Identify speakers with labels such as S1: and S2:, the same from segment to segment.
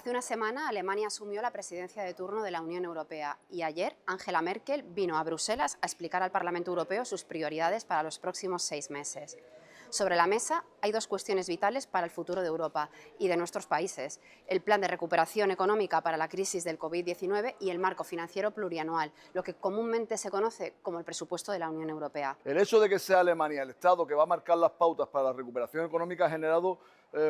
S1: Hace una semana Alemania asumió la presidencia de turno de la Unión Europea y ayer Angela Merkel vino a Bruselas a explicar al Parlamento Europeo sus prioridades para los próximos 6 meses. Sobre la mesa hay dos cuestiones vitales para el futuro de Europa y de nuestros países: el plan de recuperación económica para la crisis del COVID-19 y el marco financiero plurianual, lo que comúnmente se conoce como el presupuesto de la Unión Europea.
S2: El hecho de que sea Alemania el Estado que va a marcar las pautas para la recuperación económica ha generado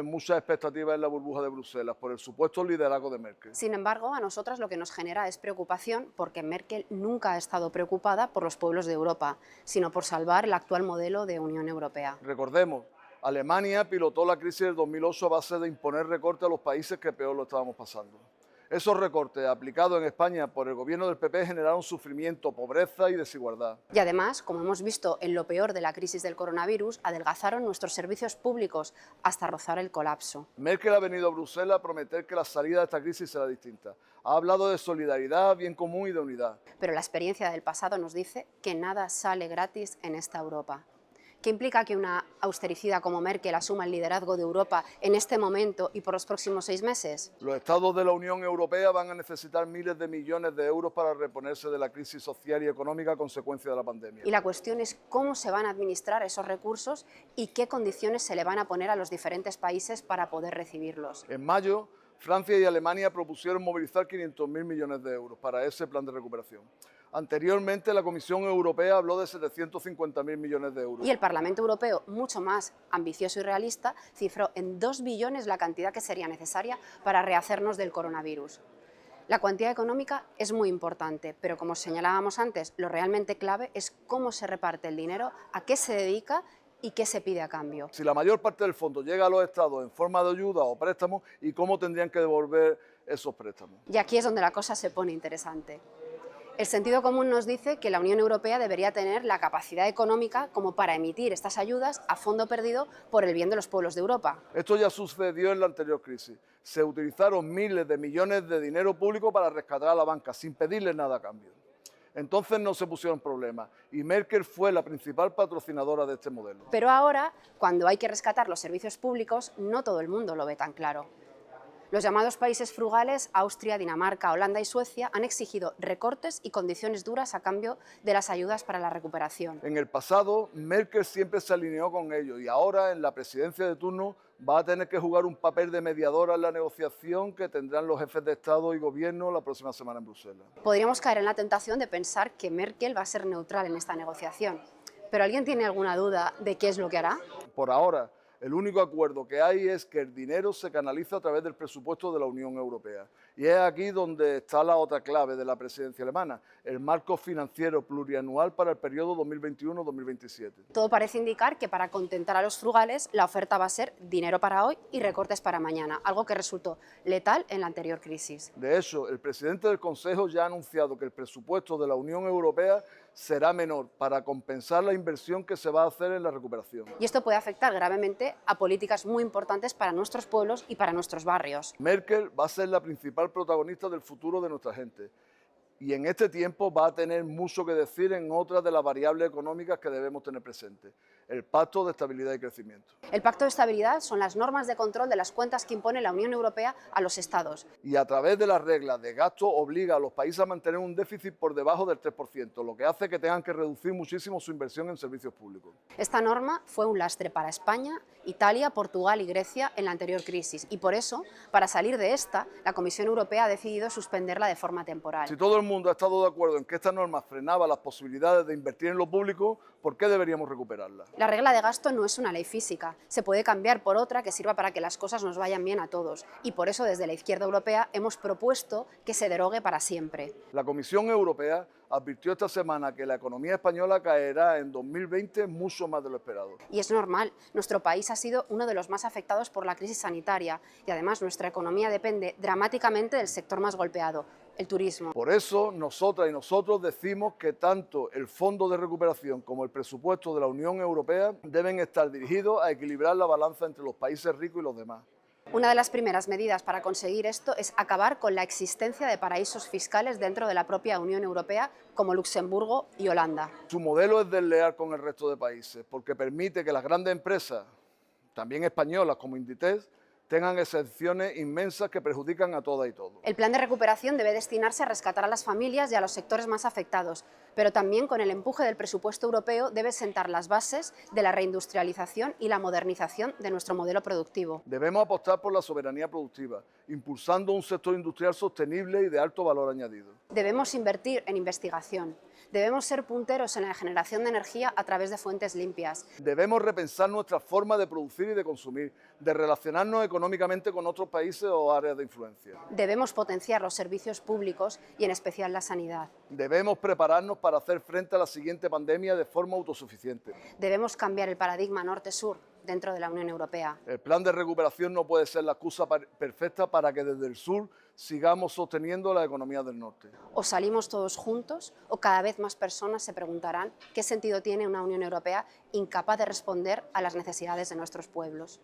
S2: muchas expectativas en la burbuja de Bruselas por el supuesto liderazgo de Merkel.
S1: Sin embargo, a nosotras lo que nos genera es preocupación porque Merkel nunca ha estado preocupada por los pueblos de Europa, sino por salvar el actual modelo de Unión Europea.
S2: Recordemos, Alemania pilotó la crisis del 2008 a base de imponer recortes a los países que peor lo estábamos pasando. Esos recortes aplicados en España por el gobierno del PP generaron sufrimiento, pobreza y desigualdad.
S1: Y además, como hemos visto en lo peor de la crisis del coronavirus, adelgazaron nuestros servicios públicos hasta rozar el colapso.
S2: Merkel ha venido a Bruselas a prometer que la salida de esta crisis será distinta. Ha hablado de solidaridad, bien común y de unidad.
S1: Pero la experiencia del pasado nos dice que nada sale gratis en esta Europa. ¿Qué implica que una austericida como Merkel asuma el liderazgo de Europa en este momento y por los próximos 6 meses?
S2: Los estados de la Unión Europea van a necesitar miles de millones de euros para reponerse de la crisis social y económica a consecuencia de la pandemia.
S1: Y la cuestión es cómo se van a administrar esos recursos y qué condiciones se le van a poner a los diferentes países para poder recibirlos.
S2: En mayo, Francia y Alemania propusieron movilizar 500.000 millones de euros para ese plan de recuperación. Anteriormente, la Comisión Europea habló de 750.000 millones de euros.
S1: Y el Parlamento Europeo, mucho más ambicioso y realista, cifró en 2 billones la cantidad que sería necesaria para rehacernos del coronavirus. La cuantía económica es muy importante, pero como señalábamos antes, lo realmente clave es cómo se reparte el dinero, a qué se dedica y qué se pide a cambio.
S2: Si la mayor parte del fondo llega a los estados en forma de ayuda o préstamos, ¿y cómo tendrían que devolver esos préstamos?
S1: Y aquí es donde la cosa se pone interesante. El sentido común nos dice que la Unión Europea debería tener la capacidad económica como para emitir estas ayudas a fondo perdido por el bien de los pueblos de Europa.
S2: Esto ya sucedió en la anterior crisis. Se utilizaron miles de millones de dinero público para rescatar a la banca sin pedirle nada a cambio. Entonces no se pusieron problemas y Merkel fue la principal patrocinadora de este modelo.
S1: Pero ahora, cuando hay que rescatar los servicios públicos, no todo el mundo lo ve tan claro. Los llamados países frugales, Austria, Dinamarca, Holanda y Suecia, han exigido recortes y condiciones duras a cambio de las ayudas para la recuperación.
S2: En el pasado, Merkel siempre se alineó con ellos y ahora, en la presidencia de turno, va a tener que jugar un papel de mediadora en la negociación que tendrán los jefes de Estado y Gobierno la próxima semana en Bruselas.
S1: Podríamos caer en la tentación de pensar que Merkel va a ser neutral en esta negociación. ¿Pero alguien tiene alguna duda de qué es lo que hará?
S2: Por ahora, el único acuerdo que hay es que el dinero se canaliza a través del presupuesto de la Unión Europea. Y es aquí donde está la otra clave de la presidencia alemana, el marco financiero plurianual para el periodo 2021-2027.
S1: Todo parece indicar que para contentar a los frugales la oferta va a ser dinero para hoy y recortes para mañana, algo que resultó letal en la anterior crisis.
S2: De hecho, el presidente del Consejo ya ha anunciado que el presupuesto de la Unión Europea será menor para compensar la inversión que se va a hacer en la recuperación.
S1: Y esto puede afectar gravemente a políticas muy importantes para nuestros pueblos y para nuestros barrios.
S2: Merkel va a ser la principal protagonista del futuro de nuestra gente. Y en este tiempo va a tener mucho que decir en otras de las variables económicas que debemos tener presentes: el Pacto de Estabilidad y Crecimiento.
S1: El Pacto de Estabilidad son las normas de control de las cuentas que impone la Unión Europea a los Estados.
S2: Y a través de las reglas de gasto obliga a los países a mantener un déficit por debajo del 3%, lo que hace que tengan que reducir muchísimo su inversión en servicios públicos.
S1: Esta norma fue un lastre para España, Italia, Portugal y Grecia en la anterior crisis y por eso, para salir de esta, la Comisión Europea ha decidido suspenderla de forma temporal.
S2: Si todo el mundo ha estado de acuerdo en que esta norma frenaba las posibilidades de invertir en lo público, ¿por qué deberíamos recuperarla?
S1: La regla de gasto no es una ley física, se puede cambiar por otra que sirva para que las cosas nos vayan bien a todos y por eso desde la izquierda europea hemos propuesto que se derogue para siempre.
S2: La Comisión Europea advirtió esta semana que la economía española caerá en 2020 mucho más de lo esperado.
S1: Y es normal, nuestro país ha sido uno de los más afectados por la crisis sanitaria y además nuestra economía depende dramáticamente del sector más golpeado, el turismo.
S2: Por eso, nosotras y nosotros decimos que tanto el Fondo de Recuperación como el presupuesto de la Unión Europea deben estar dirigidos a equilibrar la balanza entre los países ricos y los demás.
S1: Una de las primeras medidas para conseguir esto es acabar con la existencia de paraísos fiscales dentro de la propia Unión Europea, como Luxemburgo y Holanda.
S2: Su modelo es desleal con el resto de países, porque permite que las grandes empresas, también españolas como Inditex, tengan excepciones inmensas que perjudican a todas y todos.
S1: El plan de recuperación debe destinarse a rescatar a las familias y a los sectores más afectados, pero también con el empuje del presupuesto europeo debe sentar las bases de la reindustrialización y la modernización de nuestro modelo productivo.
S2: Debemos apostar por la soberanía productiva, impulsando un sector industrial sostenible y de alto valor añadido.
S1: Debemos invertir en investigación. Debemos ser punteros en la generación de energía a través de fuentes limpias.
S2: Debemos repensar nuestra forma de producir y de consumir, de relacionarnos económicamente con otros países o áreas de influencia.
S1: Debemos potenciar los servicios públicos y en especial la sanidad.
S2: Debemos prepararnos para hacer frente a la siguiente pandemia de forma autosuficiente.
S1: Debemos cambiar el paradigma norte-sur dentro de la Unión Europea.
S2: El plan de recuperación no puede ser la excusa perfecta para que desde el sur sigamos sosteniendo la economía del norte.
S1: O salimos todos juntos o cada vez más personas se preguntarán qué sentido tiene una Unión Europea incapaz de responder a las necesidades de nuestros pueblos.